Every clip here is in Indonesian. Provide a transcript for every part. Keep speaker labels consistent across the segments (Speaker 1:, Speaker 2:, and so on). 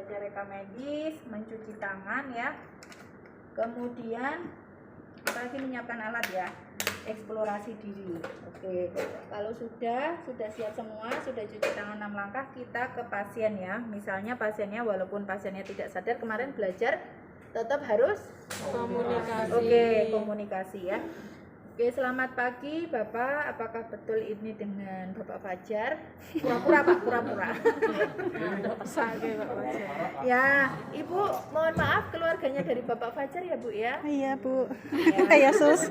Speaker 1: membaca reka medis, mencuci tangan ya. Kemudian apalagi menyiapkan alat ya, eksplorasi diri. Oke, kalau sudah siap semua, sudah cuci tangan 6 langkah, kita ke pasien ya. Misalnya pasiennya walaupun pasiennya tidak sadar, kemarin belajar tetap harus komunikasi. Oke, komunikasi ya. Oke, selamat pagi Bapak, apakah betul ini dengan Bapak Fajar? Pura-pura Pak, pura-pura. Ya, Ibu mohon maaf keluarganya dari Bapak Fajar ya Bu ya?
Speaker 2: Iya Bu, ya Sus.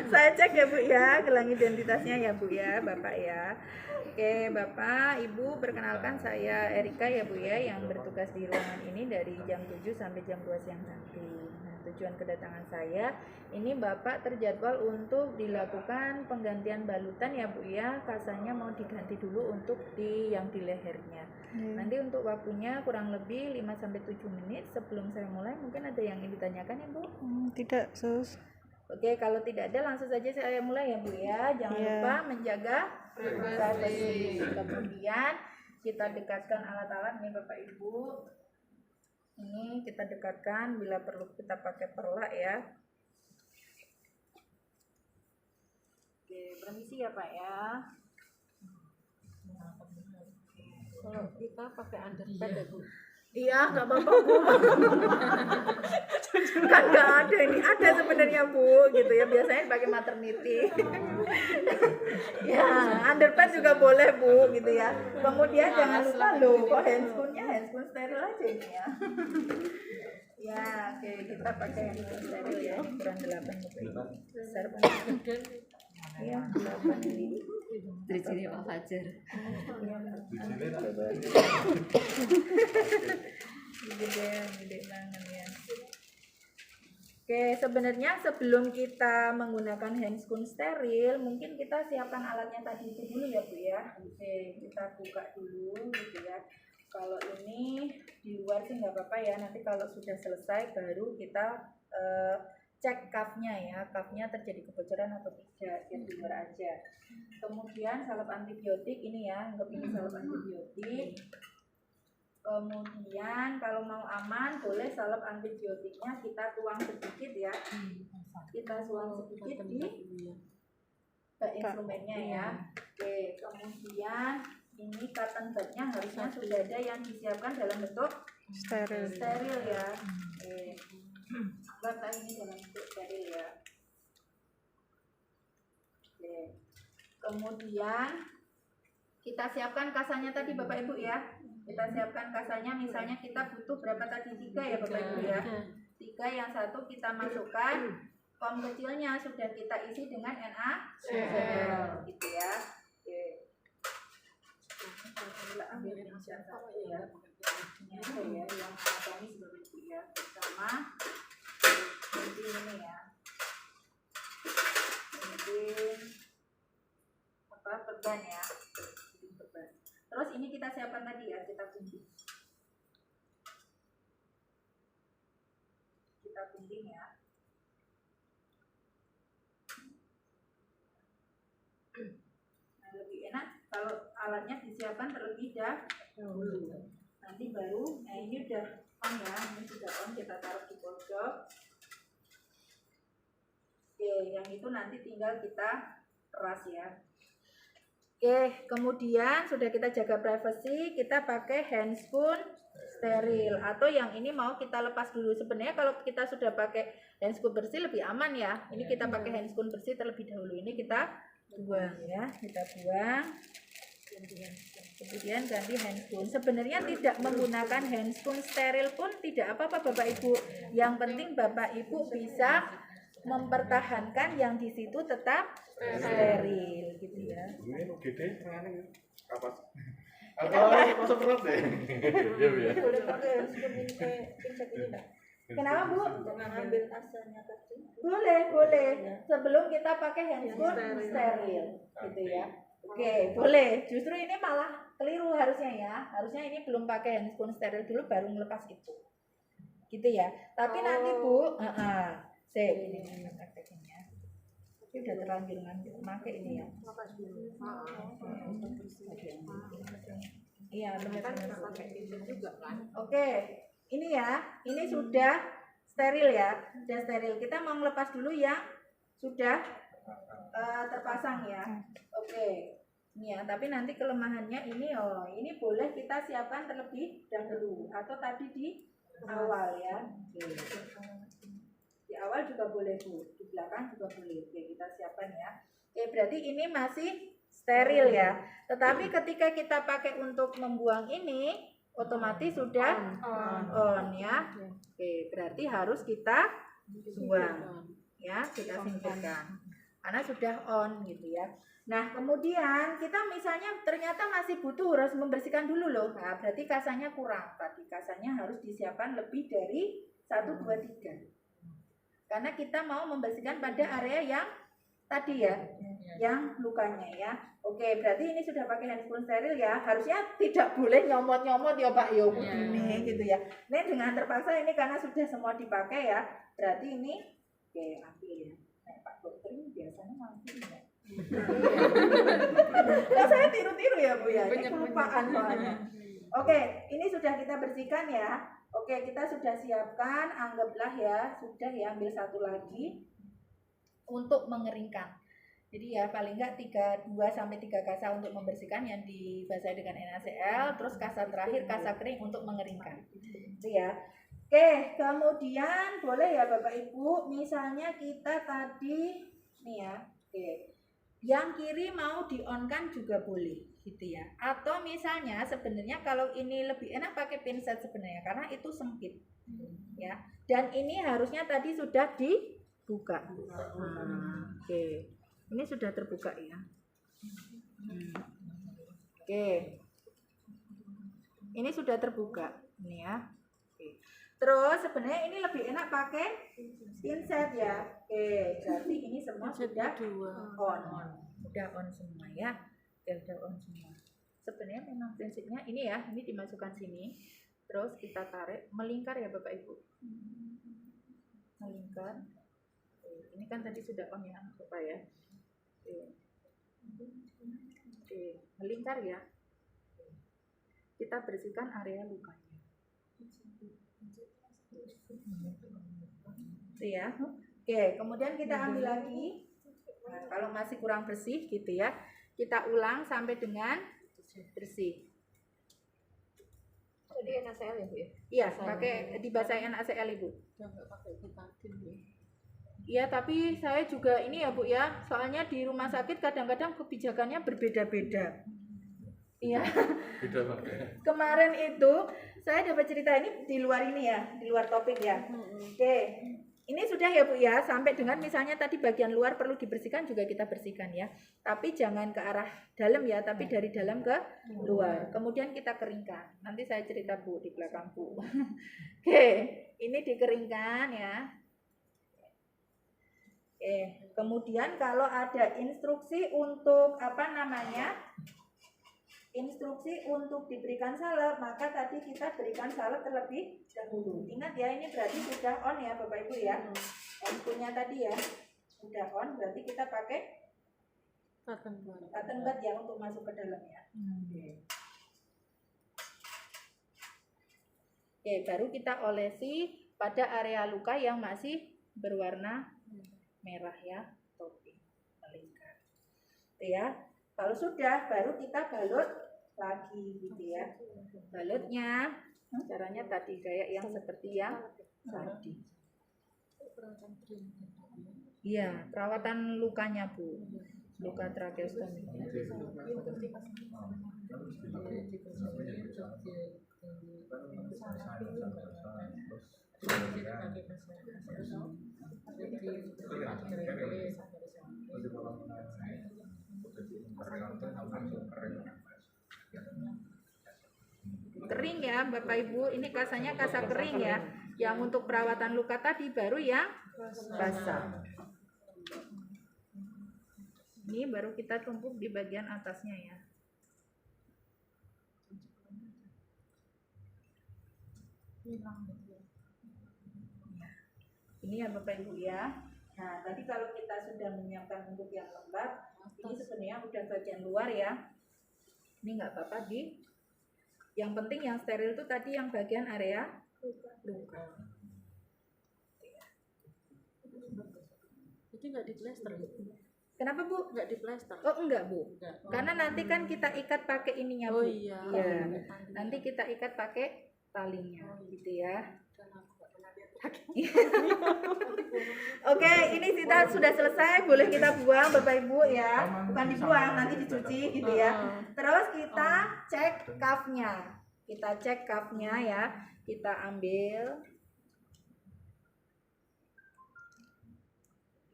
Speaker 1: Saya cek ya Bu ya, gelang identitasnya ya Bu ya, Bapak ya. Oke Bapak, Ibu, perkenalkan saya Erika ya Bu ya, yang bertugas di ruangan ini dari jam 7 sampai jam 2 siang nanti. Nah, tujuan kedatangan saya, ini Bapak terjadwal untuk dilakukan penggantian balutan ya Bu ya, kasanya mau diganti dulu untuk yang di lehernya. Nanti untuk waktunya kurang lebih 5 sampai 7 menit sebelum saya mulai, mungkin ada yang ingin ditanyakan ya Bu?
Speaker 2: Tidak Sus.
Speaker 1: Oke, kalau tidak ada langsung saja saya mulai ya Bu ya. Jangan lupa menjaga privasi. Kemudian kita dekatkan alat-alat nih Bapak Ibu. Ini kita dekatkan, bila perlu kita pakai perlak ya. Oke, permisi ya Pak ya.
Speaker 3: Kalau kita pakai underpad ya Bu?
Speaker 1: Iya, nggak apa-apa Bu. Kan nggak ada ini, ada sebenarnya Bu, gitu ya. Biasanya pakai maternity. Ya, underpad juga boleh Bu, gitu ya. Kemudian jangan lupa loh, kok handscoon steril aja ini ya. Ya, oke, kita pakai handphone steril ya. Ukuran 8 besar banget. Ya, 8 ini.
Speaker 3: Dari Pak Fajar.
Speaker 1: Gede banget ya. Oke, sebenarnya sebelum kita menggunakan handscoon steril, mungkin kita siapkan alatnya tadi itu dulu ya Bu ya. Oke, kita buka dulu gitu ya. Kalau ini di luar sih nggak apa-apa ya. Nanti kalau sudah selesai baru kita cek cuffnya ya. Cuffnya terjadi kebocoran atau tidak, yang di luar aja. Kemudian salep antibiotik ini ya, anggap ini salep antibiotik. Kemudian kalau mau aman boleh salep antibiotiknya kita tuang sedikit ya. Kita tuang sedikit di instrumennya ya. Oke, kemudian ini cotton budnya harusnya sudah ada yang disiapkan dalam bentuk steril ya. Oke. Anggap ini dalam bentuk steril ya. Oke. Kemudian kita siapkan kasanya tadi Bapak Ibu ya. Kita siapkan kasanya, misalnya kita butuh berapa tadi? 3 ya Bapak Ibu ya. 3, yang satu kita masukkan, form kecilnya sudah kita isi dengan NaCl gitu ya. Oke. Kita ambil yang satu ya. Ini aja ya, yang anatomis Bapak Ibu ya. Pertama, ini ya. Mungkin perban ya. Terus ini kita siapkan tadi ya, kita gunting. Kita gunting ya. Nah, lebih enak kalau alatnya disiapkan terlebih dahulu. Nanti baru, nah ini udah on ya, ini sudah on, kita taruh di pojok. Oke, yang itu nanti tinggal kita peras ya. Oke, kemudian sudah kita jaga privasi, kita pakai handscoon steril atau yang ini mau kita lepas dulu. Sebenarnya kalau kita sudah pakai handscoon bersih lebih aman ya. Ini kita pakai handscoon bersih terlebih dahulu. Ini kita buang ya, kita buang. Kemudian ganti handscoon. Sebenarnya tidak menggunakan handscoon steril pun tidak apa-apa Bapak Ibu. Yang penting Bapak Ibu bisa mempertahankan yang di situ tetap steril gitu ya.
Speaker 4: Ini gede apa? Atau masuk perut deh. Iya ya.
Speaker 1: Boleh pakai handscoon ini kayak pincet ini Pak. Kenapa Bu? Ambil asalnya tadi. Boleh. Sebelum kita pakai handscoon steril gitu ya. Oke, boleh. Justru ini malah keliru harusnya ya. Harusnya ini belum pakai handscoon steril dulu baru ngelepas itu. Gitu ya. Tapi nanti Bu, ini prakteknya. Ini udah terlanjur pakai ini ya. Iya,
Speaker 3: kan
Speaker 1: benar-benar.
Speaker 3: pakai titik juga kan.
Speaker 1: Oke, ini ya, ini sudah steril ya, sudah steril. Kita mau ngelepas dulu yang sudah terpasang ya. Oke, ini ya. Tapi nanti kelemahannya ini, ini boleh kita siapkan terlebih dahulu atau tadi di awal ya. Oke. Di awal juga boleh Bu, di belakang juga boleh. Oke, kita siapkan ya. Oke, berarti ini masih steril ya. Tetapi ketika kita pakai untuk membuang ini, otomatis sudah on ya. Oke, berarti harus kita buang ya, kita singkirkan. Karena sudah on gitu ya. Nah, kemudian kita misalnya ternyata masih butuh harus membersihkan dulu loh. Nah, berarti kasanya kurang. Tadi kasanya harus disiapkan lebih dari 1, 2, 3. Karena kita mau membersihkan pada area yang tadi ya, yang lukanya ya. Oke, berarti ini sudah pakai handscoon steril ya. Harusnya tidak boleh nyomot-nyomot ya Pak yo begini gitu ya. Ini dengan terpaksa ini karena sudah semua dipakai ya. Berarti ini oke, ambil ya. Nah, Pak dokter ini biasanya ngambil ya. Nah, saya tiru-tiru ya Bu ya. Ini kelupaan soalnya. Oke, ini sudah kita bersihkan ya. Oke, kita sudah siapkan, anggaplah ya, sudah ya, ambil satu lagi untuk mengeringkan. Jadi ya paling enggak 2 sampai 3 kasa untuk membersihkan yang dibasahi dengan NaCl, terus kasa terakhir kasa kering untuk mengeringkan. Itu ya. Oke, kemudian boleh ya Bapak Ibu, misalnya kita tadi nih ya. Oke. Yang kiri mau di-on-kan juga boleh gitu ya. Atau misalnya sebenarnya kalau ini lebih enak pakai pinset sebenarnya karena itu sempit. Ya. Dan ini harusnya tadi sudah dibuka. Oke. Ini sudah terbuka ya. Oke. Ini sudah terbuka. Ini ya. Oke. Terus sebenarnya ini lebih enak pakai pinset ya. Oke, berarti ini semua sudah on. Udah on semua ya. Udah on semua. Sebenarnya memang prinsipnya ini ya, ini dimasukkan sini. Terus kita tarik, melingkar ya Bapak Ibu. Melingkar. Ini kan tadi sudah on ya, Bapak ya. Oke, melingkar ya. Kita bersihkan area lukanya. Itu ya. Oke, kemudian kita ambil lagi. Nah, kalau masih kurang bersih gitu ya, kita ulang sampai dengan bersih.
Speaker 3: Jadi NaCl ya Bu ya?
Speaker 1: Iya, pakai dibasahi NaCl Ibu.
Speaker 3: Jangan pakai betadin ya.
Speaker 1: Iya, tapi saya juga ini ya Bu ya, soalnya di rumah sakit kadang-kadang kebijakannya berbeda-beda. Iya.
Speaker 4: Beda banget.
Speaker 1: Kemarin itu saya dapat cerita ini di luar ini ya, di luar topik ya. Oke. Ini sudah ya Bu ya, sampai dengan misalnya tadi bagian luar perlu dibersihkan juga kita bersihkan ya. Tapi jangan ke arah dalam ya, tapi dari dalam ke luar. Kemudian kita keringkan. Nanti saya cerita Bu di belakang Bu. Oke, ini dikeringkan ya. Oke, kemudian kalau ada instruksi untuk instruksi untuk diberikan salep, maka tadi kita berikan salep terlebih dahulu. Ingat ya, ini berarti sudah on ya Bapak Ibu ya. Handphone-nya tadi ya sudah on, berarti kita pakai cotton bud ya untuk masuk ke dalam ya. Oke, baru kita olesi pada area luka yang masih berwarna merah ya, topping melingkar. Itu ya. Kalau sudah baru kita balut lagi gitu ya. Balutnya caranya tadi kayak yang seperti yang tadi. Iya, perawatan lukanya Bu. Luka tracheostomi. Kering ya Bapak Ibu, ini kasanya kasa kering ya. Yang untuk perawatan luka tadi baru yang basah. Ini baru kita tumpuk di bagian atasnya ya. Ini ya Bapak Ibu ya. Nah, tadi kalau kita sudah menyiapkan untuk yang lembab, ini sebenarnya udah bagian luar ya. Ini nggak apa-apa Yang penting yang steril itu tadi yang bagian area luka.
Speaker 3: Jadi nggak di plester.
Speaker 1: Kenapa Bu?
Speaker 3: Nggak di plester.
Speaker 1: Oh enggak Bu,
Speaker 3: Enggak.
Speaker 1: karena nanti kan kita ikat pakai ininya Bu.
Speaker 3: Oh iya.
Speaker 1: Iya.
Speaker 3: Talinya.
Speaker 1: Nanti kita ikat pakai talinya, gitu ya.
Speaker 3: Dan aku nggak pernah lihat lagi.
Speaker 1: Oke, ini kita sudah selesai, boleh kita buang Bapak Ibu ya. Bukan dibuang, nanti dicuci gitu ya. Terus kita cek cuffnya. Kita cek cuffnya ya. Kita ambil.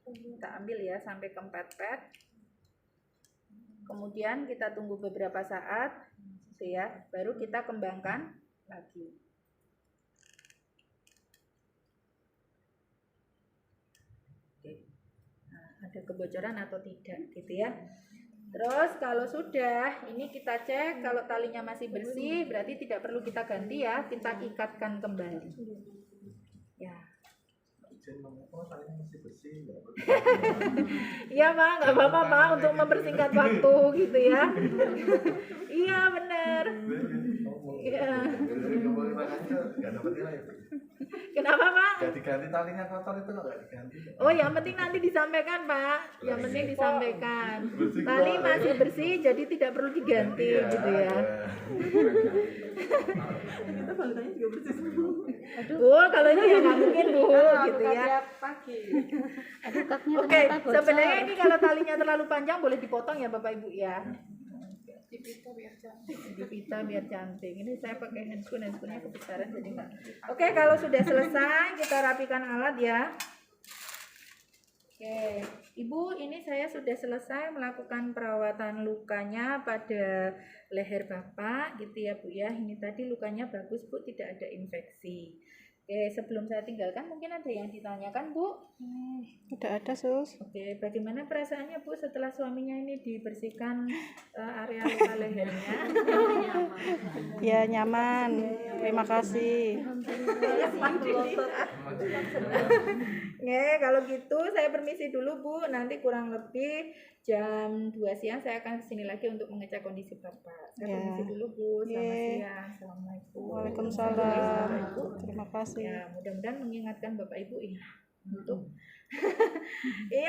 Speaker 1: Kita ambil ya sampai kempet-pet. Kemudian kita tunggu beberapa saat, gitu ya. Baru kita kembangkan lagi. Ada kebocoran atau tidak gitu ya. Terus kalau sudah ini kita cek kalau talinya masih bersih berarti tidak perlu kita ganti ya, kita ikatkan kembali ya.
Speaker 4: Oh, talinya masih bersih.
Speaker 1: Iya Pak, nggak apa-apa Pak untuk mempersingkat waktu gitu ya. Iya benar. Iya.
Speaker 4: Kembali tangannya nggak dapat nilai.
Speaker 1: Kenapa Pak?
Speaker 4: Nggak diganti talinya kotor itu kok nggak diganti.
Speaker 1: Oh yang penting nanti disampaikan Pak. Yang penting disampaikan.
Speaker 4: Bersih kok.
Speaker 1: Tali masih bersih jadi tidak perlu diganti
Speaker 4: Iya,
Speaker 1: gitu ya.
Speaker 3: Kita balitanya juga bersih semua.
Speaker 1: Bu, kalau ini ya nggak mungkin Bu, gitu ya.
Speaker 3: Tiap pagi.
Speaker 2: Aduh, kaknya
Speaker 1: Oke,
Speaker 2: ternyata bocor.
Speaker 1: sebenarnya ini kalau talinya terlalu panjang boleh dipotong ya Bapak Ibu ya.
Speaker 3: Dipita biar cantik.
Speaker 1: Dipita biar cantik. Ini saya pakai handscoon-nya kebesaran jadi enggak. Oke, kalau sudah selesai kita rapikan alat ya. Oke, Ibu, ini saya sudah selesai melakukan perawatan lukanya pada leher Bapak gitu ya Bu ya. Ini tadi lukanya bagus Bu, tidak ada infeksi. Oke, sebelum saya tinggalkan mungkin ada yang ditanyakan Bu.
Speaker 2: Udah ada sus.
Speaker 1: Oke, bagaimana perasaannya Bu setelah suaminya ini dibersihkan area luka lehernya?
Speaker 2: Ya nyaman. Terima kasih.
Speaker 1: Kalau gitu saya permisi dulu Bu. Nanti kurang lebih jam 2 siang saya akan kesini lagi untuk mengecek kondisi Bapak. Saya
Speaker 2: Ya.
Speaker 1: permisi dulu Bu. Selamat
Speaker 2: Ye.
Speaker 1: siang. Assalamualaikum.
Speaker 2: Waalaikumsalam. Terima kasih.
Speaker 1: Ya, mudah-mudahan mengingatkan Bapak Ibu ya untuk iya